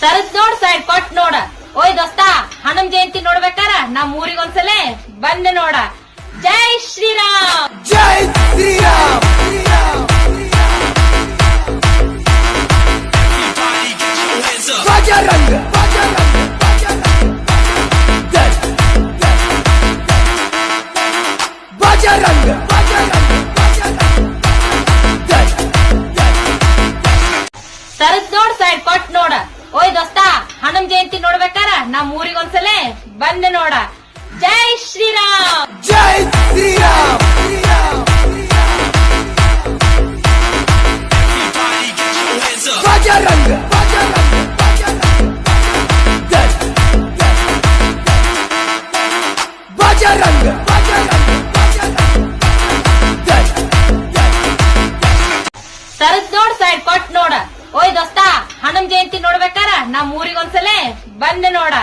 ತರದ್ ನೋಡ್ ಸೈಡ್ ಕೊಟ್ ನೋಡ. ಓಯ್ ದೋಸ್ತ, ಹನುಮ ಜಯಂತಿ ನೋಡ್ಬೇಕಾರ ನಮ್ ಊರಿಗೊಂದ್ಸಲೆ ಬಂದೆ ನೋಡ. ಜೈ ಶ್ರೀರಾಮ್, ಜೈ ಶ್ರೀರಾಮ್. ಬಜರಂಗ ಬಜರಂಗ ತರದ್ ನೋಡ್ ಸೈಡ್ ಕೊಟ್ ನೋಡ. ಓಯ್ ದೋಸ್ತ, ಹನುಮ ಜಯಂತಿ ನೋಡ್ಬೇಕಾರ ನಮ್ ಊರಿಗೊಂದ್ಸಲೆ ಬಂದೆ ನೋಡ. ಜೈ ಶ್ರೀರಾಮ್, ಜೈ ಶ್ರೀರಾಮ್. ಬಜರಂಗ ಬಜರಂಗ ತರದ್ ನೋಡ್ ಸೈಡ್ ಕೊಟ್ ನೋಡ. ಓಯ್ ದೋಸ್ತ, ಹನುಮ ಜಯಂತಿ ನೋಡ್ಬೇಕಾರ ನಮ್ ಊರಿಗೊಂದ್ಸಲೆ ಬಂದೆ ನೋಡ.